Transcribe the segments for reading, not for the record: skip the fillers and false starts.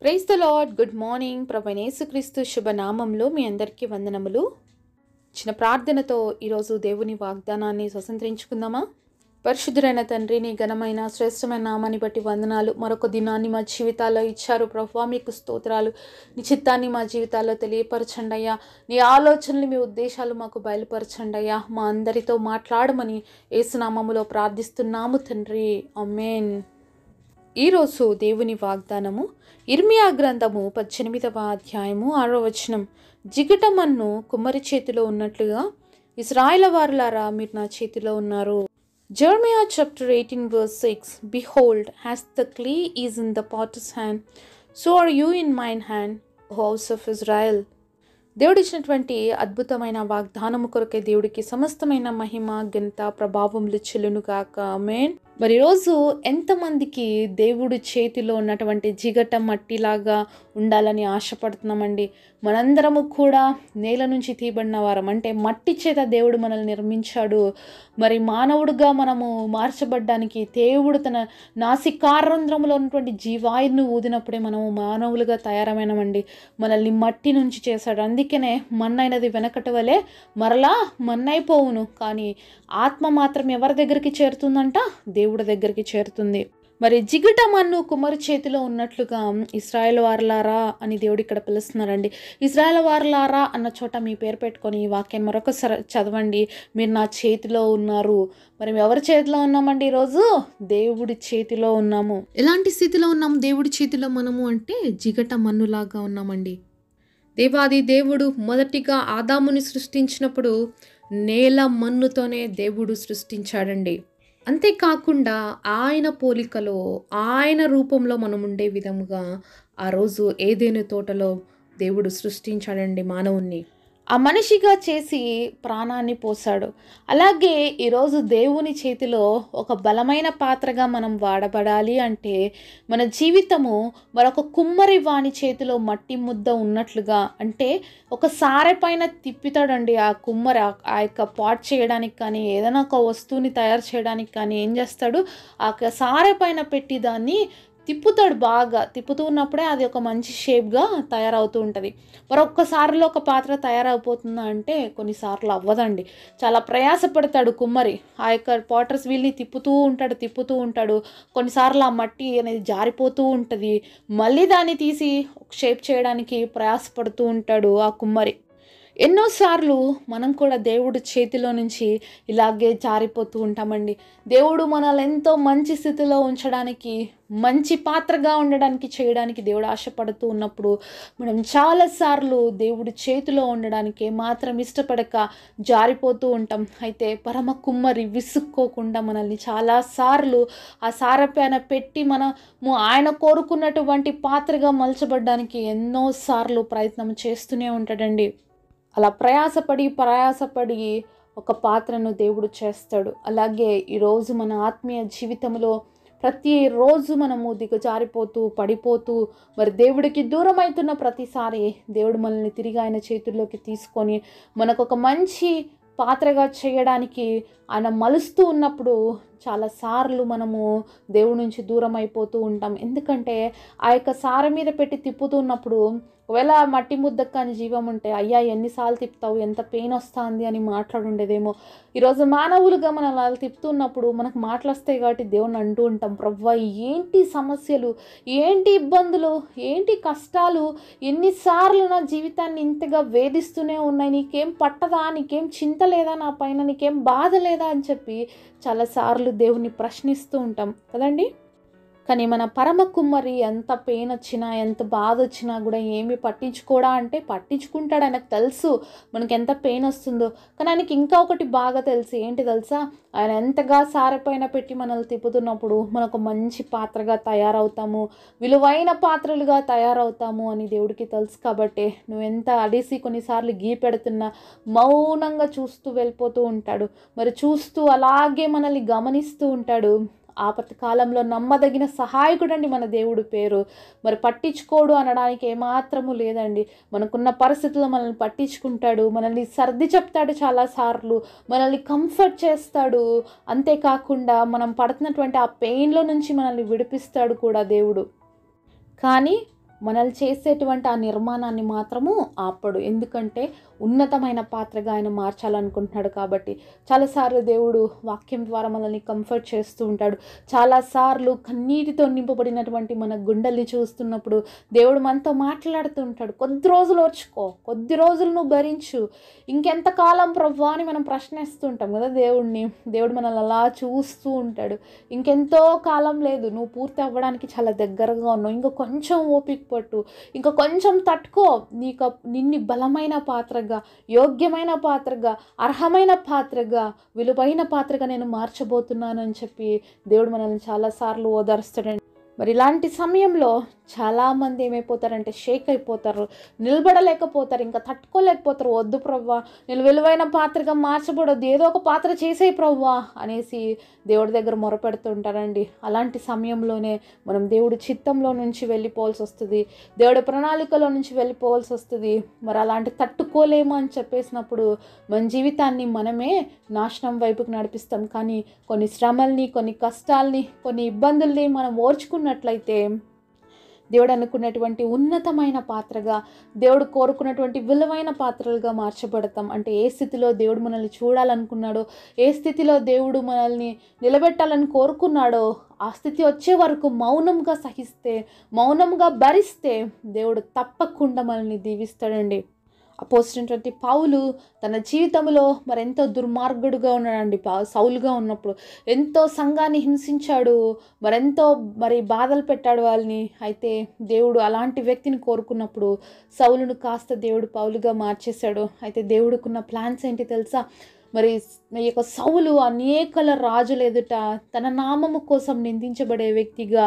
Praise the lord. Good morning. ప్రభువైన యేసుక్రీస్తు శుభనామంలో మీ అందరికీ వందనములు. చిన్న ప్రార్థనతో ఈరోజు దేవుని వాగ్దానాన్ని స్వతంత్రించుకుందామా? పరిశుద్ధుడైన తండ్రి, నీ ఘనమైన శ్రేష్టమైన నామాన్ని బట్టి వందనాలు. మరొక దినాన్ని మా జీవితాల్లో ఇచ్చారు ప్రభువా, మీకు స్తోత్రాలు. నీ చిత్తాన్ని మా జీవితాల్లో తెలియపరచండి అయ్యా. నీ ఆలోచనలు, మీ ఉద్దేశాలు మాకు బయలుపరచండి అయ్యా. మా అందరితో మాట్లాడమని యేసునామములో ప్రార్థిస్తున్నాము తండ్రి. ఆమేన్. ఈరోజు దేవుని వాగ్దానము ఇర్మియా గ్రంథము 18వ అధ్యాయము 6వ వచనం. జిగటమన్ను కుమ్మరి చేతిలో ఉన్నట్లుగా ఇశ్రాయేలు వారులారా మీరు నా చేతిలో ఉన్నారు. Jeremiah chapter 18 verse 6. Behold, as the clay is in the potter's hand, so are you in mine hand, O house of Israel. దేవుడు ఇచ్చినటువంటి అద్భుతమైన వాగ్దానము కొరకే దేవుడికి సమస్తమైన మహిమ, ఘనత, ప్రభావములు చెల్లును గాక. ఆమేన్. మరి ఈరోజు ఎంతమందికి దేవుడి చేతిలో ఉన్నటువంటి జిగట మట్టిలాగా ఉండాలని ఆశపడుతున్నామండి? మనందరము కూడా నేల నుంచి తీయబడిన వారం, అంటే మట్టి చేత దేవుడు మనల్ని నిర్మించాడు. మరి మానవుడిగా మనము మార్చబడ్డానికి దేవుడు తన నాసికారంధ్రంలో ఉన్నటువంటి జీవాయువును ఊదినప్పుడే మనము మానవులుగా తయారమైనమండి. మనల్ని మట్టి నుంచి చేశాడు. అందుకనే మన్నైనది వెనకటి వలె మరలా మన్నైపోవును, కానీ ఆత్మ మాత్రం ఎవరి దగ్గరికి చేరుతుందంట? దేవుడి దగ్గరికి చేరుతుంది. మరి జిగట మన్ను కుమ్మరి చేతిలో ఉన్నట్లుగా ఇశ్రాయేలు వారులారా అని దేవుడు ఇక్కడ పిలుస్తున్నారండి. ఇశ్రాయేలు వారులారా అన్న చోట మీ పేరు పెట్టుకొని ఈ వాక్యాన్ని మరొకసారి చదవండి. మీరు నా చేతిలో ఉన్నారు. మరి ఎవరి చేతిలో ఉన్నామండి? ఈరోజు దేవుడి చేతిలో ఉన్నాము. ఎలాంటి స్థితిలో ఉన్నాము దేవుడి చేతిలో మనము అంటే జిగట మన్నులాగా ఉన్నామండి. దేవాది దేవుడు మొదటిగా ఆదాముని సృష్టించినప్పుడు నేల మన్నుతోనే దేవుడు సృష్టించాడండి. అంతేకాకుండా ఆయన పోలికలో, ఆయన రూపంలో మనం ఉండే విధముగా ఆ రోజు ఏదెను తోటలో దేవుడు సృష్టించాడండి మానవుణ్ణి. ఆ మనిషిగా చేసి ప్రాణాన్ని పోసాడు. అలాగే ఈరోజు దేవుని చేతిలో ఒక బలమైన పాత్రగా మనం వాడబడాలి అంటే మన జీవితము మరొక కుమ్మరి వాని చేతిలో మట్టి ముద్ద ఉన్నట్లుగా, అంటే ఒక సారె పైన తిప్పుతాడండి ఆ కుమ్మరి. ఆ యొక్క పాట్ చేయడానికి కానీ ఏదైనా ఒక వస్తువుని తయారు చేయడానికి కానీ ఏం చేస్తాడు? ఆ సారె పైన పెట్టి దాన్ని తిప్పుతాడు. బాగా తిప్పుతూ ఉన్నప్పుడే అది ఒక మంచి షేప్గా తయారవుతూ ఉంటుంది. మరొక్కసారిలో ఒక పాత్ర తయారైపోతుందా అంటే కొన్నిసార్లు అవ్వదండి. చాలా ప్రయాసపడతాడు కుమ్మరి. ఆ యొక్క పాటర్స్ వీల్ని తిప్పుతూ ఉంటాడు. కొన్నిసార్లు ఆ మట్టి అనేది జారిపోతూ ఉంటుంది. మళ్ళీ దాన్ని తీసి షేప్ చేయడానికి ప్రయాసపడుతూ ఉంటాడు ఆ కుమ్మరి. ఎన్నోసార్లు మనం కూడా దేవుడి చేతిలో నుంచి ఇలాగే జారిపోతూ ఉంటామండి. దేవుడు మనల్ని ఎంతో మంచి స్థితిలో ఉంచడానికి, మంచి పాత్రగా ఉండడానికి, చేయడానికి దేవుడు ఆశపడుతూ ఉన్నప్పుడు మనం చాలాసార్లు దేవుడి చేతిలో ఉండడానికి మాత్రం ఇష్టపడక జారిపోతూ ఉంటాం. అయితే పరమ కుమ్మరి విసుక్కోకుండా మనల్ని చాలాసార్లు ఆ సారపైన పెట్టి మనము ఆయన కోరుకున్నటువంటి పాత్రగా మలచబడ్డానికి ఎన్నోసార్లు ప్రయత్నం చేస్తూనే ఉంటాడండి. అలా ప్రయాసపడి ఒక పాత్రను దేవుడు చేస్తాడు. అలాగే ఈరోజు మన ఆత్మీయ జీవితంలో ప్రతిరోజు మనము దిగజారిపోతూ పడిపోతూ మరి దేవుడికి దూరం అవుతున్న ప్రతిసారి దేవుడు మనల్ని తిరిగి ఆయన చేతుల్లోకి తీసుకొని మనకు ఒక మంచి పాత్రగా చేయడానికి ఆయన మలుస్తూ ఉన్నప్పుడు చాలాసార్లు మనము దేవుడి నుంచి దూరం అయిపోతూ ఉంటాం. ఎందుకంటే ఆ యొక్క సార మీద పెట్టి తిప్పుతూ ఉన్నప్పుడు ఒకవేళ మట్టి ముద్దకు కానీ జీవం ఉంటే, అయ్యా ఎన్నిసార్లు తిప్పుతావు, ఎంత పెయిన్ వస్తుంది అని మాట్లాడుండేదేమో. ఈరోజు మానవులుగా మనం అలా తిప్పుతున్నప్పుడు మనకు మాటలు వస్తాయి కాబట్టి దేవుని అంటూ ఉంటాం, ప్రవ్వా ఏంటి సమస్యలు, ఏంటి ఇబ్బందులు, ఏంటి కష్టాలు, ఎన్నిసార్లు నా జీవితాన్ని ఇంతగా వేధిస్తూనే ఉన్నాయి, నీకేం పట్టదా, నీకేం చింత లేదా నా పైన, నీకేం బాధ లేదా అని చెప్పి చాలాసార్లు దేవుని ప్రశ్నిస్తూ ఉంటాం కదండి. కానీ మన పరమ కుమ్మరి ఎంత పెయిన్ వచ్చినా, ఎంత బాధ వచ్చినా కూడా ఏమి పట్టించుకోడా అంటే పట్టించుకుంటాడు. ఆయనకు తెలుసు మనకి ఎంత పెయిన్ వస్తుందో. కానీ ఆయనకి ఇంకా ఒకటి బాగా తెలుసు. ఏంటి తెలుసా? ఆయన ఎంతగా సారపైన పెట్టి మనల్ని తిప్పుతున్నప్పుడు మనకు మంచి పాత్రగా తయారవుతాము, విలువైన పాత్రలుగా తయారవుతాము అని దేవుడికి తెలుసు. కాబట్టి నువ్వు ఎంత అడిసి కొన్నిసార్లు గీ పెడుతున్నా మౌనంగా చూస్తూ వెళ్ళిపోతూ ఉంటాడు. మరి చూస్తూ అలాగే మనల్ని గమనిస్తూ ఉంటాడు. ఆపత్తి కాలంలో నమ్మదగిన సహాయకుడండి మన దేవుడి పేరు. మరి పట్టించుకోడు అనడానికి ఏమాత్రము లేదండి. మనకున్న పరిస్థితుల్లో మనల్ని పట్టించుకుంటాడు, మనల్ని సర్ది చెప్తాడు, చాలాసార్లు మనల్ని కంఫర్ట్ చేస్తాడు. అంతేకాకుండా మనం పడుతున్నటువంటి ఆ పెయిన్లో నుంచి మనల్ని విడిపిస్తాడు కూడా దేవుడు. కానీ మనల్ని చేసేటువంటి ఆ నిర్మాణాన్ని మాత్రము ఆపడు. ఎందుకంటే ఉన్నతమైన పాత్రగా ఆయన మార్చాలనుకుంటున్నాడు కాబట్టి. చాలాసార్లు దేవుడు వాక్యం ద్వారా మనల్ని కంఫర్ట్ చేస్తూ ఉంటాడు. చాలాసార్లు కన్నీటితో నింపబడినటువంటి మన గుండెల్ని చూస్తున్నప్పుడు దేవుడు మనతో మాట్లాడుతూ ఉంటాడు. కొద్ది రోజులు ఓర్చుకో, కొద్ది రోజులు నువ్వు భరించు, ఇంకెంతకాలం ప్రభువా అని మనం ప్రశ్నిస్తూ ఉంటాం కదా దేవుడిని. దేవుడు మనల్ని అలా చూస్తూ ఉంటాడు. ఇంకెంతో కాలం లేదు, నువ్వు పూర్తి అవ్వడానికి చాలా దగ్గరగా ఉన్నావు, ఇంకా కొంచెం ఓపిక పట్టు, ఇంకా కొంచెం తట్టుకో, నిన్ను బలమైన పాత్రగా, యోగ్యమైన పాత్రగా, అర్హమైన పాత్రగా, విలువైన పాత్రగా నేను మార్చబోతున్నాను అని చెప్పి దేవుడు మనల్ని చాలాసార్లు ఓదారుస్తాడండి. మరి ఇలాంటి సమయంలో చాలామంది ఏమైపోతారంటే షేక్ అయిపోతారు, నిలబడలేకపోతారు, ఇంకా తట్టుకోలేకపోతారు. వద్దు ప్రవ్వా, నేను విలువైన పాత్రగా మార్చబడొద్దు, ఏదో ఒక పాత్ర చేసేయి ప్రవ్వా అనేసి దేవుడి దగ్గర మొరపెడుతూ ఉంటారండి. అలాంటి సమయంలోనే మనం దేవుడి చిత్తంలో నుంచి వెళ్ళిపోవాల్సి వస్తుంది, దేవుడి ప్రణాళికలో నుంచి వెళ్ళిపోవాల్సి వస్తుంది. మరి అలాంటి తట్టుకోలేము అని చెప్పేసినప్పుడు మన జీవితాన్ని మనమే నాశనం వైపుకి నడిపిస్తాం. కానీ కొన్ని శ్రమల్ని, కొన్ని కష్టాల్ని, కొన్ని ఇబ్బందుల్ని మనం ఓర్చుకున్నట్లయితే దేవుడు అనుకున్నటువంటి ఉన్నతమైన పాత్రగా, దేవుడు కోరుకున్నటువంటి విలువైన పాత్రలుగా మార్చబడతాం. అంటే ఏ స్థితిలో దేవుడు మనల్ని చూడాలనుకున్నాడో, ఏ స్థితిలో దేవుడు మనల్ని నిలబెట్టాలని కోరుకున్నాడో ఆ స్థితి వచ్చే వరకు మౌనంగా సహిస్తే, మౌనంగా భరిస్తే దేవుడు తప్పకుండా మనల్ని దీవిస్తాడండి. అపోజిట్ పౌలు తన జీవితంలో మరెంతో దుర్మార్గుడుగా ఉన్నాడండి. సౌలుగా ఉన్నప్పుడు ఎంతో సంఘాన్ని హింసించాడు, మరెంతో బాధలు పెట్టాడు వాళ్ళని. అయితే దేవుడు అలాంటి వ్యక్తిని కోరుకున్నప్పుడు సౌలును కాస్త దేవుడు పౌలుగా మార్చేశాడు. అయితే దేవుడికున్న ప్లాన్స్ ఏంటి తెలుసా? ఈ యొక్క సౌలు అనేకల రాజుల ఎదుట తన నామము కోసం నిందించబడే వ్యక్తిగా,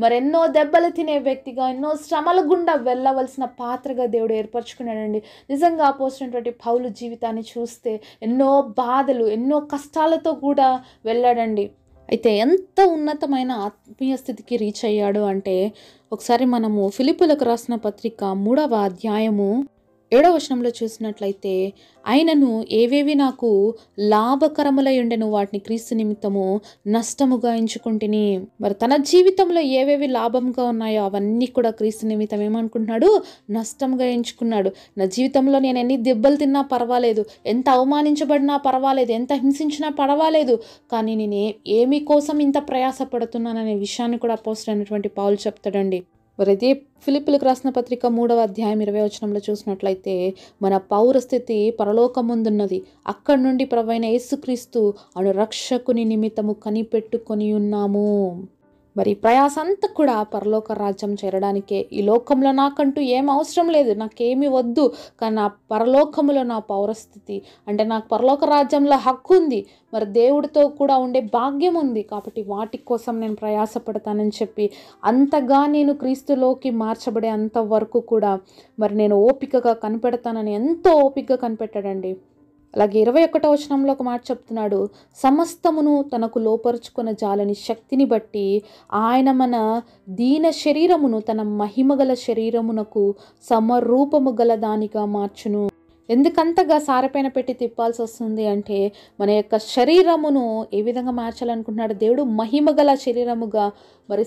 మరెన్నో దెబ్బలు తినే వ్యక్తిగా, ఎన్నో శ్రమల గుండా వెళ్ళవలసిన పాత్రగా దేవుడు ఏర్పరచుకున్నాడండి. నిజంగా అపోజిట్ పౌలు జీవితాన్ని చూస్తే ఎన్నో బాధలు, ఎన్నో కష్టాలతో కూడా వెళ్ళాడండి. అయితే ఎంత ఉన్నతమైన ఆత్మీయ స్థితికి రీచ్ అయ్యాడు అంటే, ఒకసారి మనము ఫిలిప్పులకు రాసిన పత్రిక 3వ అధ్యాయము 7వ వచనంలో చూసినట్లయితే, ఆయనను ఏవేవి నాకు లాభకరములై ఉండెను వాటిని క్రీస్తు నిమిత్తము నష్టముగా ఎంచుకుంటుని. మరి తన జీవితంలో ఏవేవి లాభంగా ఉన్నాయో అవన్నీ కూడా క్రీస్తు నిమిత్తం ఏమనుకుంటున్నాడు? నష్టంగా ఎంచుకున్నాడు. నా జీవితంలో నేను ఎన్ని దెబ్బలు తిన్నా పర్వాలేదు, ఎంత అవమానించబడినా పర్వాలేదు, ఎంత హింసించినా పర్వాలేదు, కానీ నేను ఏమి కోసం ఇంత ప్రయాసపడుతున్నాననే విషయాన్ని కూడా అపోస్తలుడు అయినటువంటి పౌలు చెప్తాడండి. మరి ఇదే ఫిలిప్పులకు రాసిన పత్రిక 3వ అధ్యాయం 20వ వచనంలో చూసినట్లయితే, మన పౌరస్థితి పరలోకముందున్నది, అక్కడి నుండి ప్రభువైన యేసుక్రీస్తు అను రక్షకుని నిమిత్తము కనిపెట్టుకొని ఉన్నాము. మరి ప్రయాస అంతా కూడా పరలోక రాజ్యం చేరడానికే. ఈ లోకంలో నాకంటూ ఏం అవసరం లేదు, నాకేమీ వద్దు, కానీ నా పరలోకములో నా పౌరస్థితి అంటే నాకు పరలోక రాజ్యంలో హక్కు ఉంది, మరి దేవుడితో కూడా ఉండే భాగ్యం ఉంది, కాబట్టి వాటి కోసం నేను ప్రయాసపడతానని చెప్పి అంతగా నేను క్రీస్తులోకి మార్చబడే అంతవరకు కూడా నేను ఓపికగా కనిపెడతానని ఎంతో ఓపికగా కనిపెట్టాడండి. అలాగే 21వ వచనంలో ఒక మాట చెప్తున్నాడు, సమస్తమును తనకు లోపరుచుకున్న జాలని శక్తిని బట్టి ఆయన మన దీన శరీరమును తన మహిమగల శరీరమునకు సమరూపము గల దానిగా మార్చును. ఎందుకంతగా సారపైన పెట్టి తిప్పాల్సి వస్తుంది అంటే, మన యొక్క శరీరమును ఏ విధంగా మార్చాలనుకుంటున్నాడు దేవుడు? మహిమగల శరీరముగా,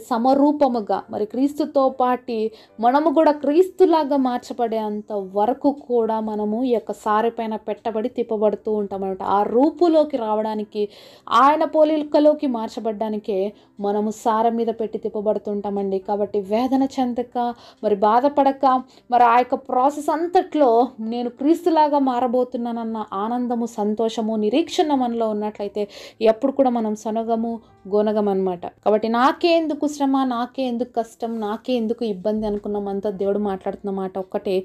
సమరూపముగా, క్రీస్తుతో పాటి మనము కూడా క్రీస్తులాగా మార్చబడే అంత వరకు కూడా మనము ఈ యొక్క సారపైన పెట్టబడి తిప్పబడుతూ ఉంటామన్నమాట. ఆ రూపులోకి రావడానికి, ఆయన పోలికలోకి మార్చబడ్డానికే మనము సార మీద పెట్టి తిప్పబడుతుంటామండి. కాబట్టి వేదన చెందక, బాధపడక, ఆ యొక్క ప్రాసెస్ అంతట్లో నేను క్రీస్తులాగా మారబోతున్నానన్న ఆనందము, సంతోషము, నిరీక్షణ మనలో ఉన్నట్లయితే ఎప్పుడు కూడా మనం సొనగము, గోనగం అనమాట. కాబట్టి నాకే ఎందుకు శ్రమ, నాకే ఎందుకు కష్టం, నాకే ఎందుకు ఇబ్బంది అనుకున్నామంతా దేవుడు మాట్లాడుతున్న మాట ఒక్కటే,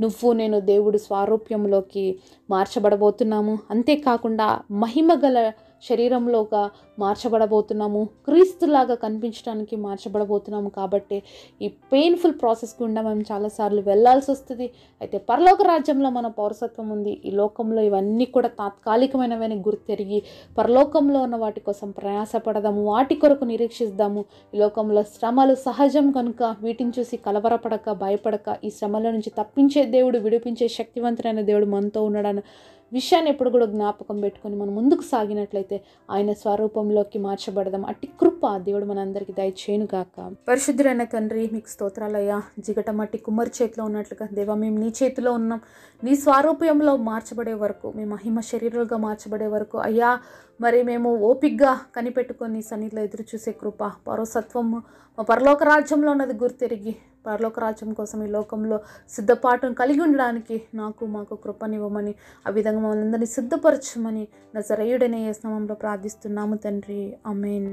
నువ్వు నేను దేవుడు స్వారూప్యంలోకి మార్చబడబోతున్నాము. అంతేకాకుండా మహిమగల శరీరంలోగా మార్చబడబోతున్నాము, క్రీస్తులాగా కనిపించడానికి మార్చబడబోతున్నాము. కాబట్టి ఈ పెయిన్ఫుల్ ప్రాసెస్ గుండా మేము చాలాసార్లు వెళ్ళాల్సి వస్తుంది. అయితే పరలోక రాజ్యంలో మన పౌరసత్వం ఉంది. ఈ లోకంలో ఇవన్నీ కూడా తాత్కాలికమైనవని గుర్తెరిగి పరలోకంలో ఉన్న వాటి కోసం ప్రయాసపడదాము, వాటి కొరకు నిరీక్షిద్దాము. ఈ లోకంలో శ్రమలు సహజం కనుక వీటిని చూసి కలవరపడక, భయపడక, ఈ శ్రమల నుంచి తప్పించే దేవుడు, విడిపించే శక్తివంతుడైన దేవుడు మనతో ఉన్నాడని విషయాన్ని ఎప్పుడు కూడా జ్ఞాపకం పెట్టుకొని మనం ముందుకు సాగినట్లయితే ఆయన స్వరూపంలోకి మార్చబడదాం. అట్టి కృప దేవుడు మనందరికీ దయచేయును గాక. పరిశుద్ధుడైన తండ్రి, మీకు స్తోత్రాలయ్యా. జిగట మట్టి కుమ్మరి చేతిలో ఉన్నట్లుగా దేవా, మేము నీ చేతిలో ఉన్నాం. నీ స్వరూపంలో మార్చబడే వరకు, మీ మహిమ శరీరాలుగా మార్చబడే వరకు అయ్యా, మరి మేము ఓపిగ్గా కనిపెట్టుకొని సన్నిధిలో ఎదురు చూసే కృప, పరోసత్వము మా పరలోక రాజ్యంలో ఉన్నది గుర్తెరిగి పరలోక రాజ్యం కోసం ఈ లోకంలో సిద్ధపాటును కలిగి ఉండడానికి మాకు కృపనివ్వమని, ఆ విధంగా మమ్మల్ని అందరినీ సిద్ధపరచమని నజరేయుడైన యేసు నామములో ప్రార్థిస్తున్నాము తండ్రి. ఆమేన్.